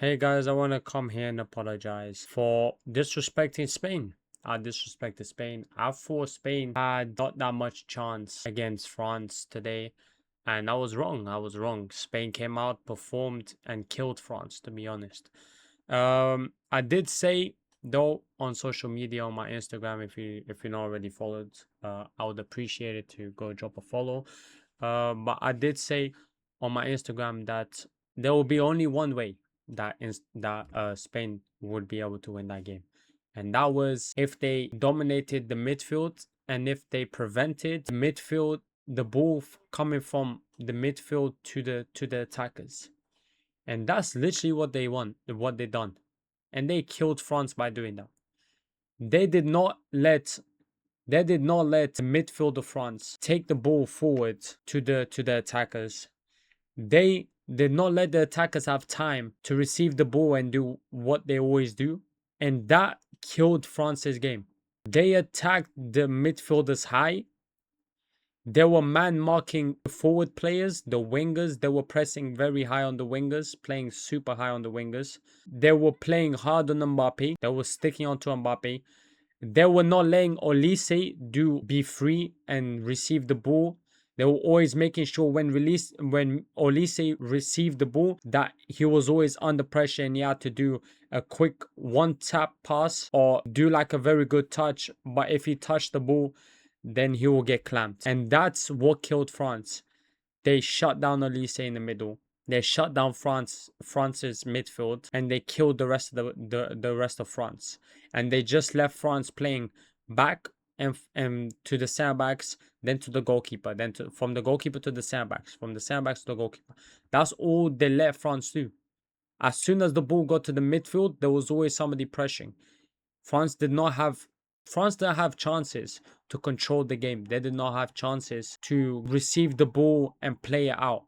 Hey guys, I want to come here and apologize for disrespecting Spain. I disrespected Spain. I thought Spain had not that much chance against France today, and I was wrong. I was wrong. Spain came out, performed, and killed France, to be honest. I did say though on social media on my Instagram, if you're not already followed, I would appreciate it to go drop a follow. But I did say on my Instagram that there will be only one way that Spain would be able to win that game, and that was if they dominated the midfield and if they prevented the ball coming from the midfield to the attackers, and that's literally what they done, and they killed France by doing that. They did not let they did not let the midfield of France take the ball forward to the attackers. They did not let the attackers have time to receive the ball and do what they always do. And that killed France's game. They attacked the midfielders high. They were man marking the forward players, the wingers. They were pressing very high on the wingers, playing super high on the wingers. They were playing hard on Mbappe. They were sticking onto Mbappe. They were not letting Olise be free and receive the ball. They were always making sure when Olise received the ball that he was always under pressure and he had to do a quick one tap pass or do like a very good touch. But if he touched the ball, then he will get clamped. And that's what killed France. They shut down Olise in the middle. They shut down France's midfield, and they killed the rest of the rest of France. And they just left France playing back and to the center backs, then to the goalkeeper, from the goalkeeper to the center backs, from the center backs to the goalkeeper. That's all they let France do. As soon as the ball got to the midfield, there was always somebody pressing. France did not have France didn't have chances to control the game. They did not have chances to receive the ball and play it out.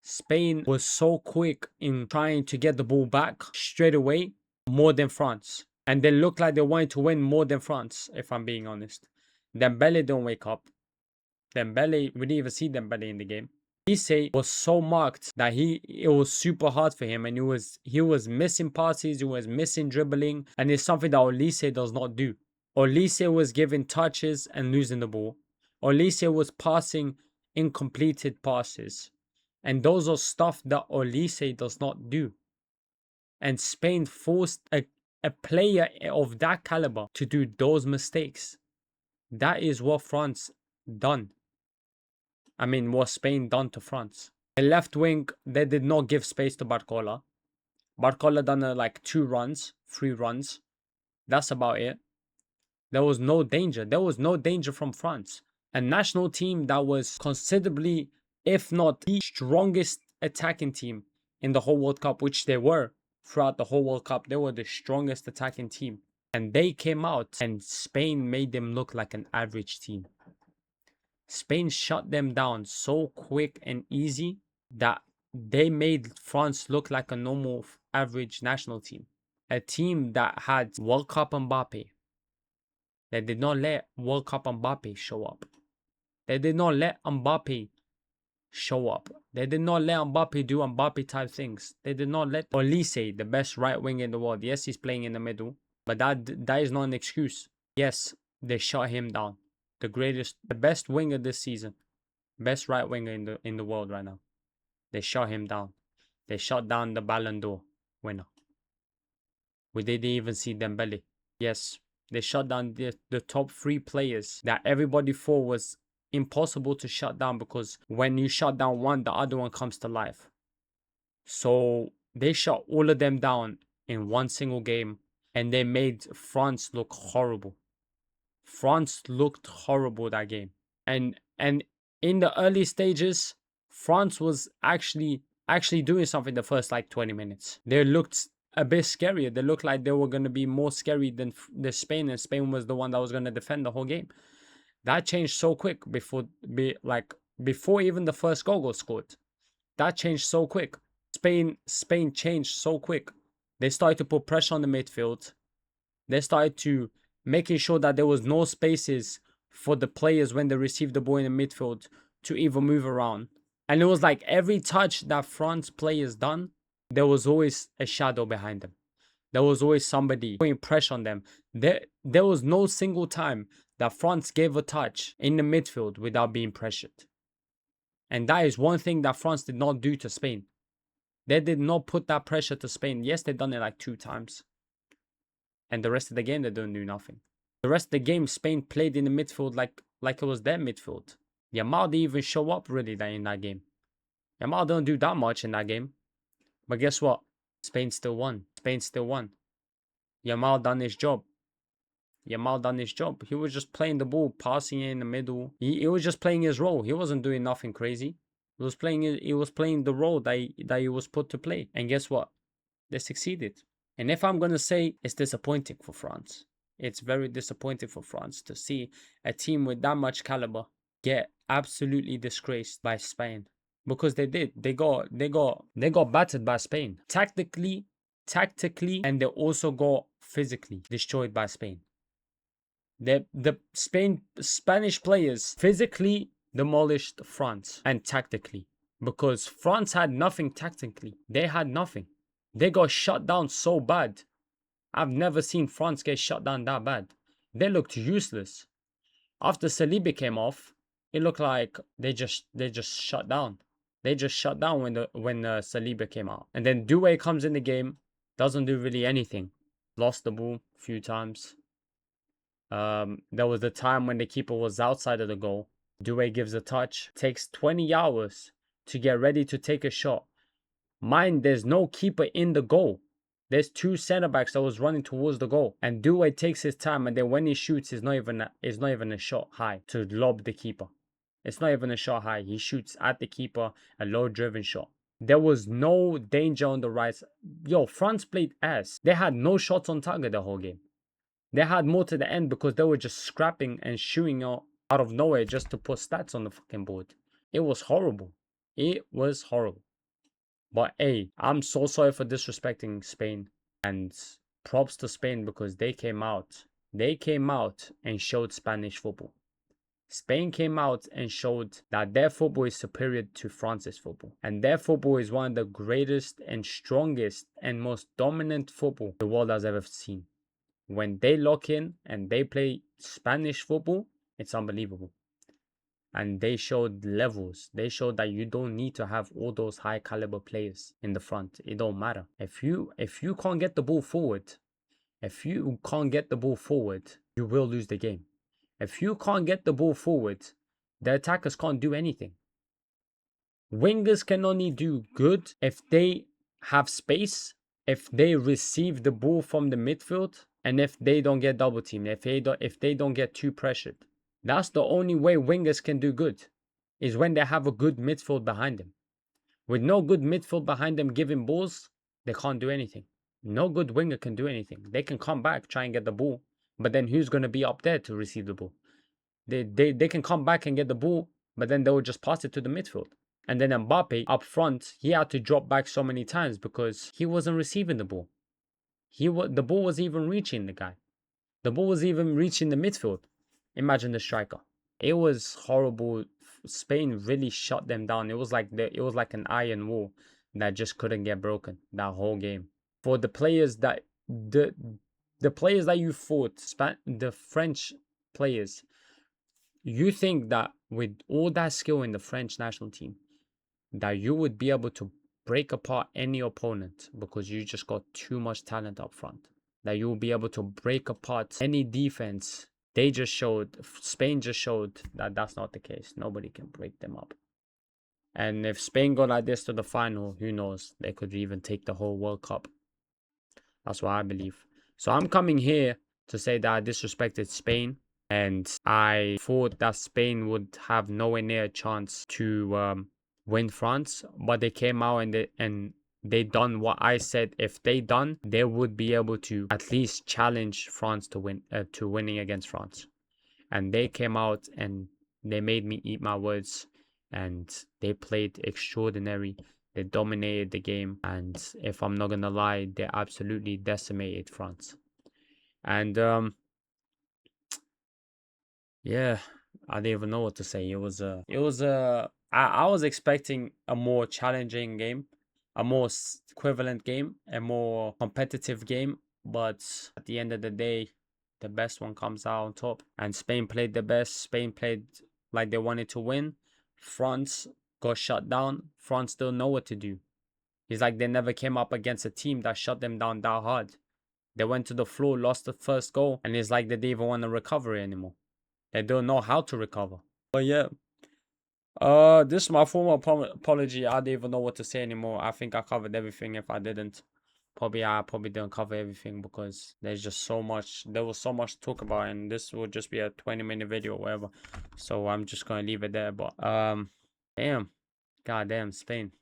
Spain was so quick in trying to get the ball back straight away, more than France. And they looked like they wanted to win more than France, if I'm being honest. Dembele don't wake up. We didn't even see Dembele in the game. Olise was so marked that it was super hard for him, and he was missing passes, he was missing dribbling, and it's something that Olise does not do. Olise was giving touches and losing the ball. Olise was passing incompleted passes. And those are stuff that Olise does not do. And Spain forced a player of that caliber to do those mistakes. That is what France done. What Spain done to France. The left wing, they did not give space to Barcola. Barcola done like 3 runs. That's about it. There was no danger. There was no danger from France. A national team that was considerably, if not the strongest attacking team in the whole World Cup, which they were throughout the whole World Cup. They were the strongest attacking team. And they came out and Spain made them look like an average team. Spain shut them down so quick and easy that they made France look like a normal average national team. A team that had World Cup Mbappe. They did not let World Cup Mbappe show up. They did not let Mbappe show up. They did not let Mbappe do Mbappe type things. They did not let Olise, the best right wing in the world. Yes, he's playing in the middle, but that is not an excuse. Yes, they shut him down. The best winger this season, best right winger in the world right now. They shut him down. They shut down the Ballon d'Or winner. We didn't even see Dembele. Yes, they shut down the top 3 players that everybody thought was impossible to shut down, because when you shut down one, the other one comes to life. So they shut all of them down in one single game, and they made France look horrible. France looked horrible that game. And in the early stages, France was actually doing something the first like 20 minutes. They looked a bit scarier. They looked like they were going to be more scary than the Spain, and Spain was the one that was going to defend the whole game. That changed so quick before even the first goal got scored. That changed so quick. Spain changed so quick. They started to put pressure on the midfield. They started to making sure that there was no spaces for the players when they received the ball in the midfield to even move around. And it was like every touch that France players done there was always a shadow behind them. There was always somebody putting pressure on them. There was no single time that France gave a touch in the midfield without being pressured. And that is one thing that France did not do to Spain. They did not put that pressure to Spain. Yes, they done it like 2 times. And the rest of the game, they don't do nothing. The rest of the game, Spain played in the midfield like it was their midfield. Yamal didn't even show up really in that game. Yamal don't do that much in that game. But guess what? Spain still won. Spain still won. Yamal done his job. Yamal done his job. He was just playing the ball, passing it in the middle. He was just playing his role. He wasn't doing nothing crazy. He was playing the role that he was put to play. And guess what? They succeeded. And if I'm gonna say it's disappointing for France, it's very disappointing for France to see a team with that much caliber get absolutely disgraced by Spain. Because they did. They got battered by Spain. Tactically, and they also got physically destroyed by Spain. The Spanish players physically demolished France and tactically, because France had nothing tactically. They had nothing. They got shut down so bad. I've never seen France get shut down that bad. They looked useless. After Saliba came off, it looked like they just shut down. They just shut down when Saliba came out. And then Doué comes in the game, doesn't do really anything. Lost the ball a few times. There was the time when the keeper was outside of the goal. Doué gives a touch. Takes 20 hours to get ready to take a shot. Mind, there's no keeper in the goal. There's 2 center backs that was running towards the goal, and Doué takes his time, and then when he shoots, it's not even a shot high to lob the keeper. It's not even a shot high. He shoots at the keeper, a low driven shot. There was no danger on the right. Yo, France played ass. They had no shots on target the whole game. They had more to the end because they were just scrapping and shooting out of nowhere just to put stats on the fucking board. It was horrible. It was horrible. But hey, I'm so sorry for disrespecting Spain. And props to Spain because they came out. They came out and showed Spanish football. Spain came out and showed that their football is superior to France's football. And their football is one of the greatest and strongest and most dominant football the world has ever seen. When they lock in and they play Spanish football, it's unbelievable. And they showed levels. They showed that you don't need to have all those high caliber players in the front. It don't matter. If you can't get the ball forward, you will lose the game. If you can't get the ball forward, the attackers can't do anything. Wingers can only do good if they have space, if they receive the ball from the midfield, and if they don't get double teamed, if they don't get too pressured. That's the only way wingers can do good, is when they have a good midfield behind them. With no good midfield behind them giving balls, they can't do anything. No good winger can do anything. They can come back, try and get the ball, but then who's going to be up there to receive the ball? They can come back and get the ball, but then they will just pass it to the midfield. And then Mbappe up front, he had to drop back so many times because he wasn't receiving the ball. The ball was even reaching the guy. The ball was even reaching the midfield. Imagine the striker. It was horrible. Spain really shut them down. It was like an iron wall that just couldn't get broken that whole game. For the players that the players that you fought, the French players, you think that with all that skill in the French national team, that you would be able to break apart any opponent because you just got too much talent up front, that you will be able to break apart any defense. Spain just showed that that's not the case. Nobody can break them up. And if Spain go like this to the final, who knows? They could even take the whole World Cup. That's what I believe. So I'm coming here to say that I disrespected Spain, and I thought that Spain would have nowhere near a chance to win France, but they came out and they done what I said. If they done, they would be able to at least challenge France to winning against France. And they came out and they made me eat my words, and they played extraordinary. They dominated the game, and if I'm not gonna lie, they absolutely decimated France. And yeah, I didn't even know what to say. I was expecting a more challenging game. a more equivalent game, a more competitive game. But at the end of the day, the best one comes out on top. And Spain played the best. Spain played like they wanted to win. France got shut down. France don't know what to do. It's like they never came up against a team that shut them down that hard. They went to the floor, lost the first goal, and it's like they didn't even want to recover anymore. They don't know how to recover. But yeah, this is my formal apology. I don't even know what to say anymore. I think I covered everything. If I didn't, I probably didn't cover everything because there's just so much. There was so much to talk about, and this would just be a 20-minute video or whatever. So I'm just gonna leave it there. But damn, goddamn Spain.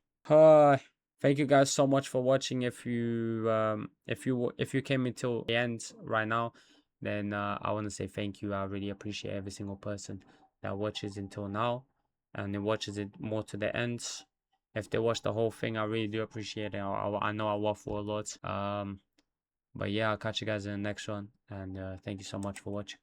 Thank you guys so much for watching. If you came until the end right now, then I want to say thank you. I really appreciate every single person that watches until now and then watches it more to the end. If they watch the whole thing, I really do appreciate it. I know I waffle a lot. But yeah, I'll catch you guys in the next one, and thank you so much for watching.